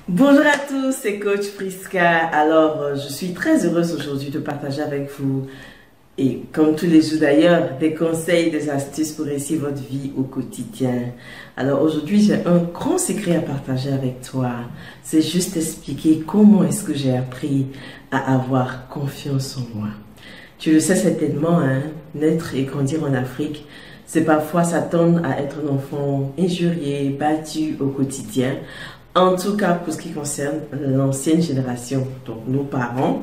Bonjour à tous, c'est Coach Prisca. Alors, je suis très heureuse aujourd'hui de partager avec vous, et comme tous les jours d'ailleurs, des conseils, des astuces pour réussir votre vie au quotidien. Alors aujourd'hui, j'ai un grand secret à partager avec toi. C'est juste expliquer comment est-ce que j'ai appris à avoir confiance en moi. Tu le sais certainement, hein, naître et grandir en Afrique, c'est parfois s'attendre à être un enfant injurié, battu au quotidien. En tout cas, pour ce qui concerne l'ancienne génération, donc nos parents.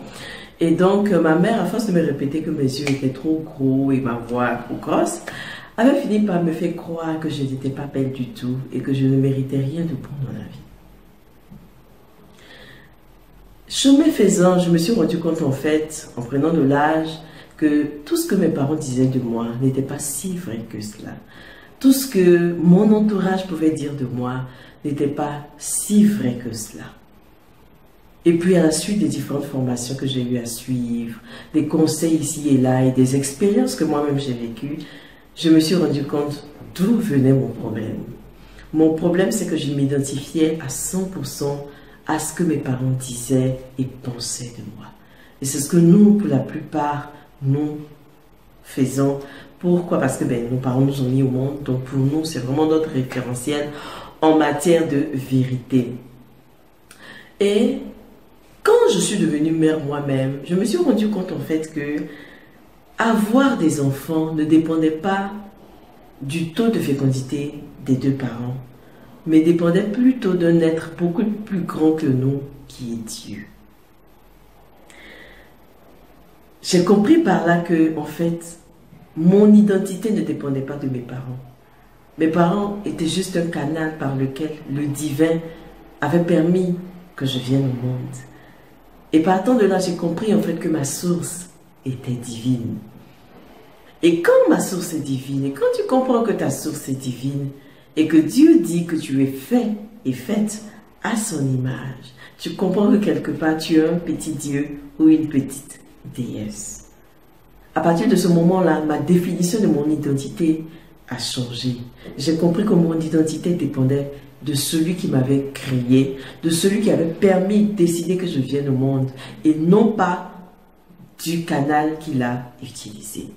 Et donc, ma mère, à force de me répéter que mes yeux étaient trop gros et ma voix trop grosse, avait fini par me faire croire que je n'étais pas belle du tout et que je ne méritais rien de bon dans la vie. Chemin faisant, je me suis rendu compte en fait, en prenant de l'âge, que tout ce que mes parents disaient de moi n'était pas si vrai que cela. Tout ce que mon entourage pouvait dire de moi n'était pas si vrai que cela. Et puis à la suite des différentes formations que j'ai eu à suivre, des conseils ici et là et des expériences que moi-même j'ai vécues, je me suis rendu compte d'où venait mon problème. Mon problème, c'est que je m'identifiais à 100% à ce que mes parents disaient et pensaient de moi. Et c'est ce que nous, pour la plupart, nous faisons. Pourquoi? Parce que nos parents nous ont mis au monde, donc pour nous, c'est vraiment notre référentiel en matière de vérité. Et quand je suis devenue mère moi-même, je me suis rendu compte en fait que avoir des enfants ne dépendait pas du taux de fécondité des deux parents, mais dépendait plutôt d'un être beaucoup plus grand que nous, qui est Dieu. J'ai compris par là que, en fait, mon identité ne dépendait pas de mes parents. Mes parents étaient juste un canal par lequel le divin avait permis que je vienne au monde. Et partant de là, j'ai compris en fait que ma source était divine. Et quand ma source est divine, et quand tu comprends que ta source est divine, et que Dieu dit que tu es fait et faite à son image, tu comprends que quelque part tu es un petit Dieu ou une petite déesse. À partir de ce moment-là, ma définition de mon identité a changé. J'ai compris que mon identité dépendait de celui qui m'avait créé, de celui qui avait permis de décider que je vienne au monde, et non pas du canal qu'il a utilisé.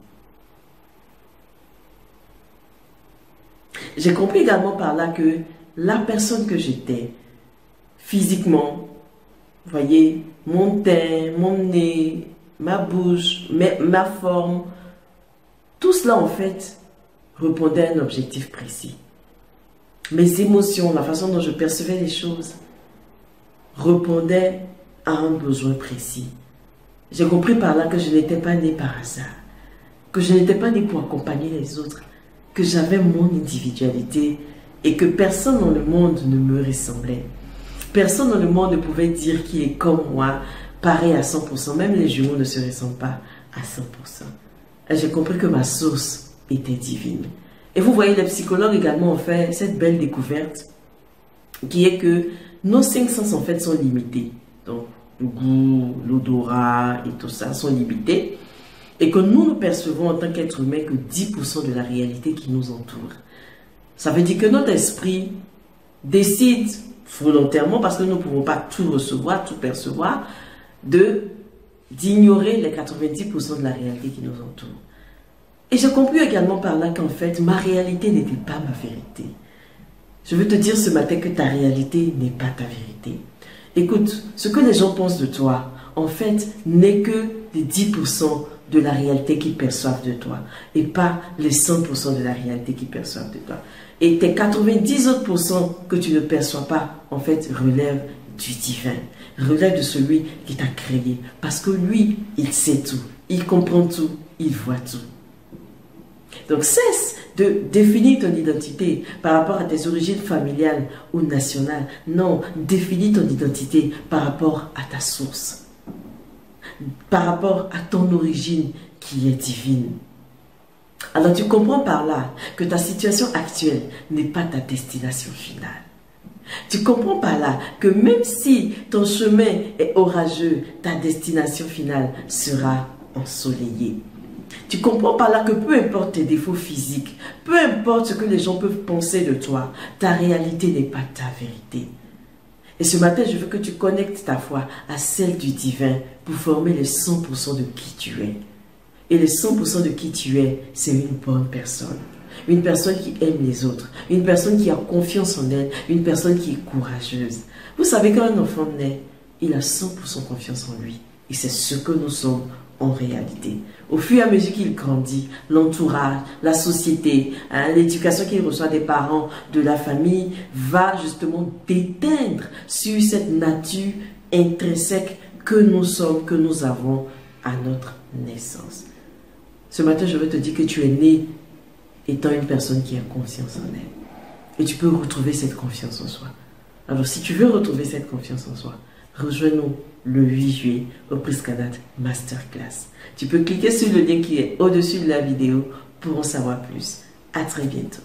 J'ai compris également par là que la personne que j'étais, physiquement, vous voyez, mon teint, mon nez, ma bouche, ma forme, tout cela en fait répondait à un objectif précis. Mes émotions, la façon dont je percevais les choses répondaient à un besoin précis. J'ai compris par là que je n'étais pas née par hasard, que je n'étais pas née pour accompagner les autres, que j'avais mon individualité et que personne dans le monde ne me ressemblait. Personne dans le monde ne pouvait dire qu'il est comme moi, pareil à 100%, même les jumeaux ne se ressemblent pas à 100%. Et j'ai compris que ma source était divine. Et vous voyez, les psychologues également ont fait cette belle découverte qui est que nos 5 sens en fait sont limités. Donc, le goût, l'odorat et tout ça sont limités. Et que nous ne percevons en tant qu'être humain que 10% de la réalité qui nous entoure. Ça veut dire que notre esprit décide volontairement, parce que nous ne pouvons pas tout recevoir, tout percevoir, d'ignorer les 90% de la réalité qui nous entoure. Et j'ai compris également par là qu'en fait, ma réalité n'était pas ma vérité. Je veux te dire ce matin que ta réalité n'est pas ta vérité. Écoute, ce que les gens pensent de toi, en fait, n'est que les 10% de la réalité qu'ils perçoivent de toi, et pas les 100% de la réalité qu'ils perçoivent de toi. Et tes 90 autres % que tu ne perçois pas, en fait, relèvent du divin, relèvent de celui qui t'a créé, parce que lui, il sait tout, il comprend tout, il voit tout. Donc cesse de définir ton identité par rapport à tes origines familiales ou nationales. Non, définis ton identité par rapport à ta source, par rapport à ton origine qui est divine. Alors tu comprends par là que ta situation actuelle n'est pas ta destination finale. Tu comprends par là que même si ton chemin est orageux, ta destination finale sera ensoleillée. Tu comprends par là que peu importe tes défauts physiques, peu importe ce que les gens peuvent penser de toi, ta réalité n'est pas ta vérité. Et ce matin, je veux que tu connectes ta foi à celle du divin pour former les 100% de qui tu es. Et les 100% de qui tu es, c'est une bonne personne. Une personne qui aime les autres. Une personne qui a confiance en elle. Une personne qui est courageuse. Vous savez, quand un enfant naît, il a 100% confiance en lui. Et c'est ce que nous sommes en réalité. Au fur et à mesure qu'il grandit, l'entourage, la société, l'éducation qu'il reçoit des parents, de la famille, va justement déteindre sur cette nature intrinsèque que nous sommes, que nous avons à notre naissance. Ce matin, je veux te dire que tu es né étant une personne qui a confiance en elle. Et tu peux retrouver cette confiance en soi. Alors, si tu veux retrouver cette confiance en soi, rejoins-nous le 8 juillet au Priscadat Masterclass. Tu peux cliquer sur le lien qui est au-dessus de la vidéo pour en savoir plus. À très bientôt.